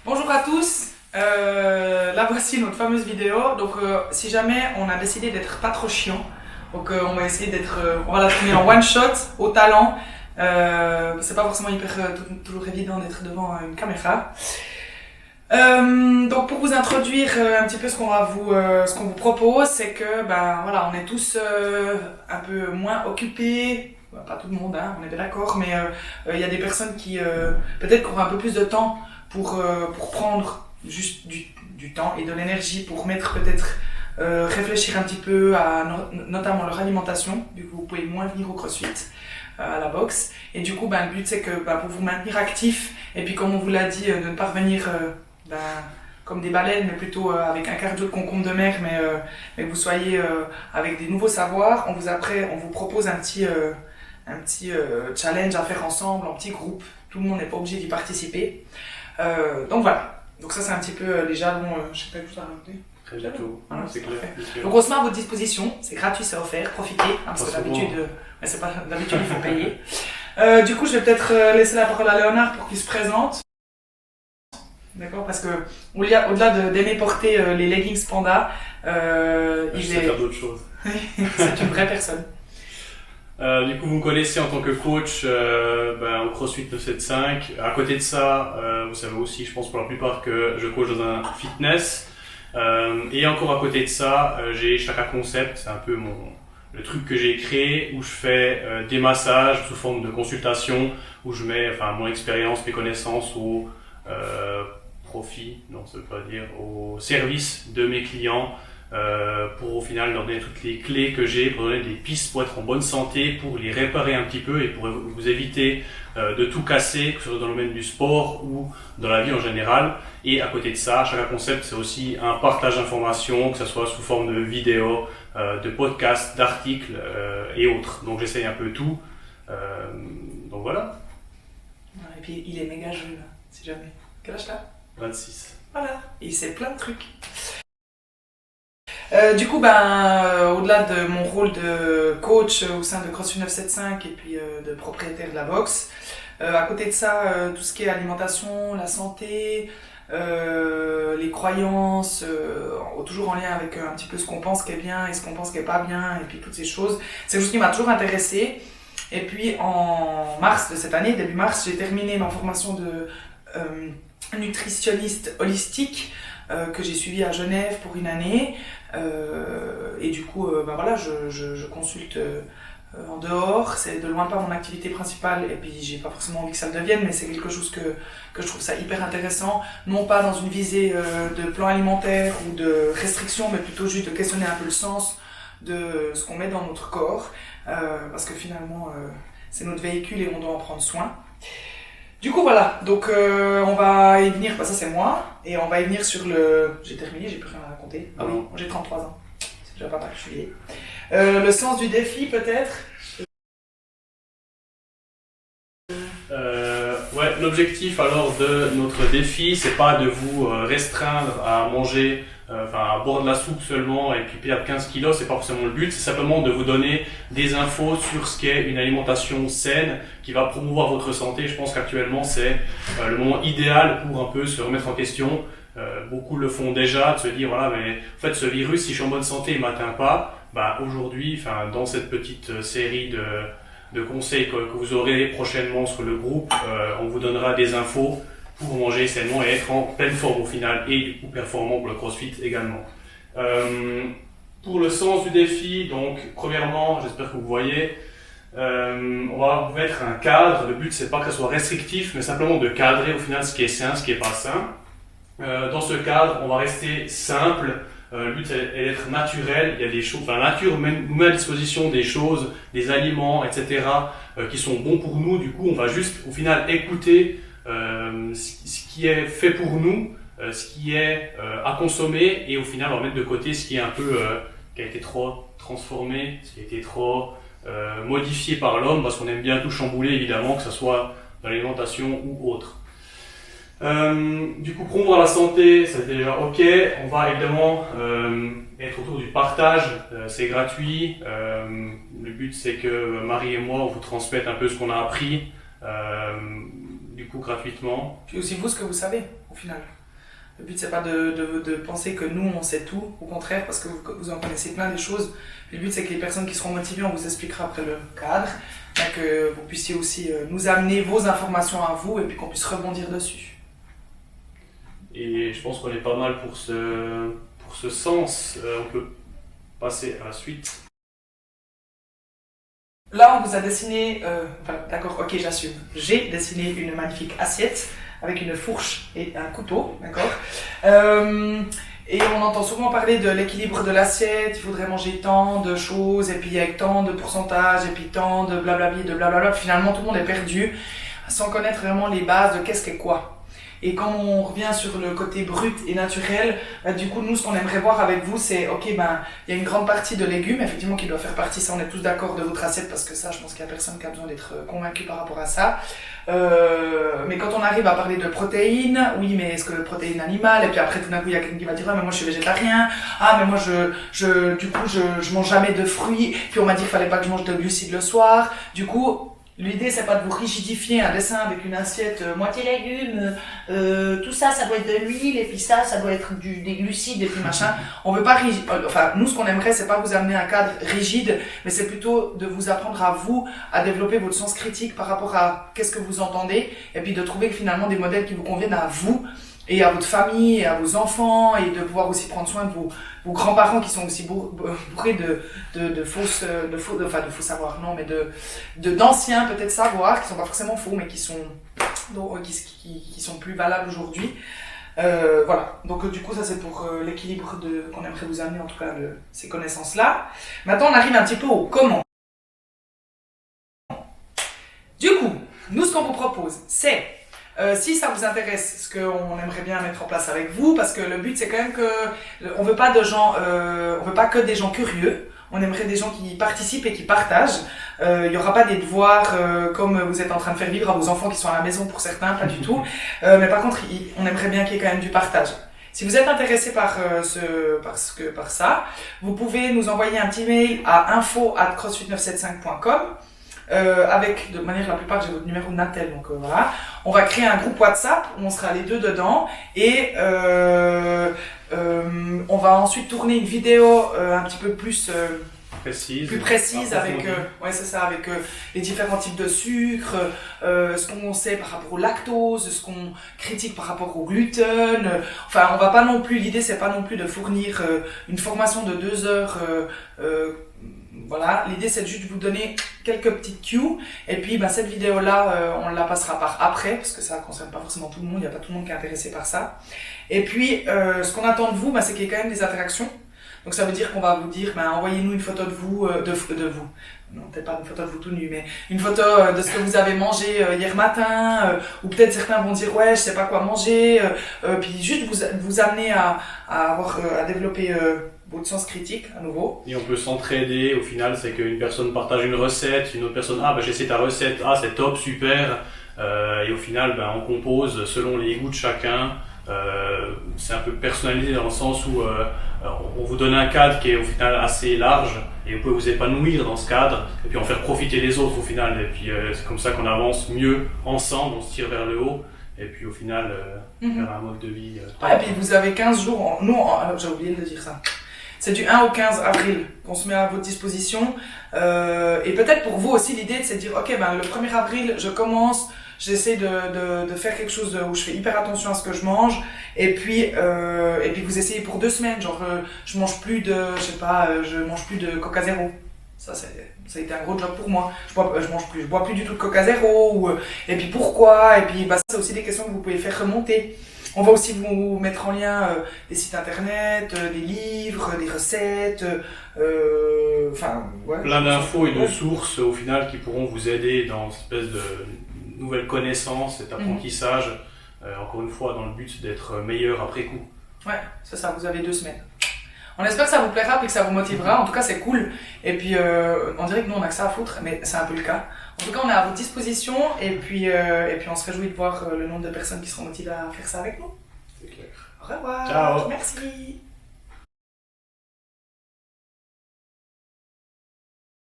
Bonjour à tous, là voici notre fameuse vidéo. Donc si jamais on a décidé d'être pas trop chiant, donc on va essayer d'être, on va la tourner en one shot, au talent. C'est pas forcément hyper toujours évident d'être devant une caméra. Donc pour vous introduire un petit peu ce qu'on vous propose, c'est que voilà, on est tous un peu moins occupés. Pas tout le monde, hein, on est bien d'accord, mais il y a des personnes qui peut-être qui auront un peu plus de temps pour prendre juste du temps et de l'énergie pour mettre peut-être réfléchir un petit peu à notamment leur alimentation, vu que vous pouvez moins venir au CrossFit, à la boxe. Et du coup, le but c'est que pour vous maintenir actif, et puis comme on vous l'a dit, de ne pas revenir comme des baleines, mais plutôt avec un cardio de concombre de mer, mais que vous soyez avec des nouveaux savoirs. On vous propose un petit challenge à faire ensemble, en petit groupe. Tout le monde n'est pas obligé d'y participer. Donc voilà. Donc ça c'est un petit peu les jalons. Je sais pas tout à raconter. Très bientôt. Voilà, c'est clair. Donc on se met à votre disposition. C'est gratuit, c'est offert. Profitez. Parce que d'habitude, d'habitude il faut payer. Du coup, je vais peut-être laisser la parole à Léonard pour qu'il se présente. D'accord, parce que au-delà d'aimer porter les leggings panda, il sait faire d'autres choses. C'est une vraie personne. Du coup, vous me connaissez en tant que coach au CrossFit 975. À côté de ça, vous savez aussi, je pense pour la plupart, que je coach dans un fitness. Et encore à côté de ça, j'ai Chaka Concept, c'est un peu le truc que j'ai créé où je fais des massages sous forme de consultation, où je mets mon expérience, mes connaissances au profit, non ça veut pas dire, au service de mes clients. Pour au final leur donner toutes les clés que j'ai, pour donner des pistes pour être en bonne santé, pour les réparer un petit peu et pour vous éviter de tout casser, que ce soit dans le domaine du sport ou dans la vie en général. Et à côté de ça, chaque concept c'est aussi un partage d'informations, que ce soit sous forme de vidéos, de podcasts, d'articles et autres. Donc j'essaye un peu tout. Donc voilà. Et puis il est méga jeune, si jamais. Quel âge t'as ? 26. Voilà, et il sait plein de trucs. Du coup, au-delà de mon rôle de coach au sein de CrossFit 975 et puis de propriétaire de la boxe, à côté de ça, tout ce qui est alimentation, la santé, les croyances, toujours en lien avec un petit peu ce qu'on pense qui est bien et ce qu'on pense qui est pas bien, et puis toutes ces choses, c'est quelque chose qui m'a toujours intéressée. Et puis en mars de cette année, début mars, j'ai terminé ma formation de nutritionniste holistique que j'ai suivi à Genève pour une année. Et du coup, je consulte en dehors. C'est de loin pas mon activité principale, et puis j'ai pas forcément envie que ça le devienne, mais c'est quelque chose que je trouve ça hyper intéressant, non pas dans une visée de plan alimentaire ou de restriction, mais plutôt juste de questionner un peu le sens de ce qu'on met dans notre corps, parce que finalement c'est notre véhicule et on doit en prendre soin. Du coup voilà, donc on va y venir, ça c'est moi, et on va y venir sur le... J'ai terminé, j'ai plus rien à raconter. Ah oui, j'ai 33 ans, c'est déjà pas particulier. Le sens du défi peut-être. L'objectif alors de notre défi, c'est pas de vous restreindre à manger à boire de la soupe seulement et puis perdre 15 kilos, c'est pas forcément le but, c'est simplement de vous donner des infos sur ce qu'est une alimentation saine qui va promouvoir votre santé. Je pense qu'actuellement c'est le moment idéal pour un peu se remettre en question. Beaucoup le font déjà, de se dire voilà, mais en fait ce virus, si je suis en bonne santé, il m'atteint pas. Aujourd'hui, dans cette petite série de conseils que vous aurez prochainement sur le groupe, on vous donnera des infos pour manger sainement et être en pleine forme au final, et du coup performant pour le CrossFit également. Pour le sens du défi, donc premièrement, j'espère que vous voyez, on va vous mettre un cadre. Le but c'est pas que ça soit restrictif, mais simplement de cadrer au final ce qui est sain, ce qui est pas sain. Dans ce cadre, on va rester simple. Le but est d'être naturel. Il y a des choses, la nature nous met à disposition des choses, des aliments, etc. Qui sont bons pour nous. Du coup, on va juste au final écouter ce qui est fait pour nous, ce qui est à consommer, et au final on va mettre de côté ce qui est un peu qui a été trop transformé, ce qui a été trop modifié par l'homme, parce qu'on aime bien tout chambouler évidemment, que ce soit dans l'alimentation ou autre. Du coup, promouvoir la santé, c'est déjà ok. On va évidemment être autour du partage, c'est gratuit. Le but c'est que Marie et moi on vous transmette un peu ce qu'on a appris. du coup gratuitement. Puis aussi vous, ce que vous savez, au final. Le but, c'est pas de penser que nous, on sait tout, au contraire, parce que vous en connaissez plein des choses. Le but, c'est que les personnes qui seront motivées, on vous expliquera après le cadre, que vous puissiez aussi nous amener vos informations à vous et puis qu'on puisse rebondir dessus. Et je pense qu'on est pas mal pour ce sens. On peut passer à la suite. Là, on vous a dessiné, d'accord, ok, j'assume. J'ai dessiné une magnifique assiette avec une fourche et un couteau, d'accord. Et on entend souvent parler de l'équilibre de l'assiette, il faudrait manger tant de choses, et puis avec tant de pourcentage, et puis tant de blablabla, de blablabla. Finalement, tout le monde est perdu, sans connaître vraiment les bases de qu'est-ce qu'est quoi. Et quand on revient sur le côté brut et naturel, du coup, nous, ce qu'on aimerait voir avec vous, c'est, ok, il y a une grande partie de légumes, effectivement, qui doit faire partie, ça, on est tous d'accord, de votre assiette, parce que ça, je pense qu'il n'y a personne qui a besoin d'être convaincu par rapport à ça. Mais quand on arrive à parler de protéines, oui, mais est-ce que protéines animales, et puis après, tout d'un coup, il y a quelqu'un qui va dire, ah, mais moi, je suis végétarien, ah, mais moi, du coup, je mange jamais de fruits, puis on m'a dit qu'il fallait pas que je mange de glucides le soir, du coup, l'idée, c'est pas de vous rigidifier un dessin avec une assiette moitié légumes, tout ça, ça doit être de l'huile, et puis ça doit être des glucides, et puis machin. On veut pas enfin, nous, ce qu'on aimerait, c'est pas vous amener un cadre rigide, mais c'est plutôt de vous apprendre à vous, à développer votre sens critique par rapport à qu'est-ce que vous entendez, et puis de trouver finalement des modèles qui vous conviennent à vous, et à votre famille, et à vos enfants, et de pouvoir aussi prendre soin de vos grands-parents qui sont aussi bourrés de faux savoirs, non, mais d'anciens peut-être savoirs, qui sont pas forcément faux, mais qui sont plus valables aujourd'hui. Voilà. Donc du coup, ça c'est pour l'équilibre qu'on aimerait vous amener, en tout cas, ces connaissances-là. Maintenant, on arrive un petit peu au comment. Du coup, nous, ce qu'on vous propose, c'est si ça vous intéresse, ce qu'on aimerait bien mettre en place avec vous, parce que le but c'est quand même que on veut pas que des gens curieux. On aimerait des gens qui participent et qui partagent. Il y aura pas des devoirs comme vous êtes en train de faire vivre à vos enfants qui sont à la maison pour certains, pas du tout. Mais par contre, on aimerait bien qu'il y ait quand même du partage. Si vous êtes intéressé par ça, vous pouvez nous envoyer un petit mail à info@crossfit975.com. Avec, de manière la plupart, j'ai votre numéro de Natel, donc voilà. On va créer un groupe WhatsApp où on sera les deux dedans et on va ensuite tourner une vidéo un petit peu plus précise avec avec les différents types de sucre, ce qu'on sait par rapport au lactose, ce qu'on critique par rapport au gluten. Enfin, on va pas non plus, l'idée c'est pas non plus de fournir une formation de 2 heures. Voilà, l'idée c'est juste de vous donner quelques petites cues et puis cette vidéo là on la passera par après parce que ça concerne pas forcément tout le monde, il n'y a pas tout le monde qui est intéressé par ça. Et puis ce qu'on attend de vous, c'est qu'il y ait quand même des interactions. Donc ça veut dire qu'on va vous dire envoyez-nous une photo de vous, de vous. Non, peut-être pas une photo de vous tout nu, mais une photo de ce que vous avez mangé hier matin, ou peut-être certains vont dire ouais je sais pas quoi manger, puis juste vous amener à développer votre sens critique à nouveau. Et on peut s'entraider, au final c'est qu'une personne partage une recette, une autre personne j'ai essayé ta recette, c'est top, super, et au final on compose selon les goûts de chacun. C'est un peu personnalisé dans le sens où on vous donne un cadre qui est au final assez large et vous pouvez vous épanouir dans ce cadre et puis en faire profiter les autres au final, et puis c'est comme ça qu'on avance mieux ensemble, on se tire vers le haut et puis au final vers un mode de vie et puis vous avez 15 jours, j'ai oublié de dire ça. C'est du 1 au 15 avril qu'on se met à votre disposition. Et peut-être pour vous aussi, l'idée c'est de dire, ok, le 1er avril, je commence, j'essaie de faire quelque chose où je fais hyper attention à ce que je mange. Et puis vous essayez pour 2 semaines, genre je mange plus de Coca Zéro. Ça a été un gros job pour moi. Je bois plus du tout de Coca Zéro. Et puis pourquoi? Et puis c'est aussi des questions que vous pouvez faire remonter. On va aussi vous mettre en lien des sites internet, des livres, des recettes, plein d'infos et de sources au final qui pourront vous aider dans cette espèce de nouvelles connaissances, cet apprentissage, encore une fois dans le but d'être meilleur après coup. Ouais, c'est ça, vous avez 2 semaines. On espère que ça vous plaira et que ça vous motivera. En tout cas, c'est cool. Et puis, on dirait que nous, on a que ça à foutre, mais c'est un peu le cas. En tout cas, on est à votre disposition. Et puis on se réjouit de voir le nombre de personnes qui seront motivées à faire ça avec nous. C'est clair. Au revoir. Ciao. Merci.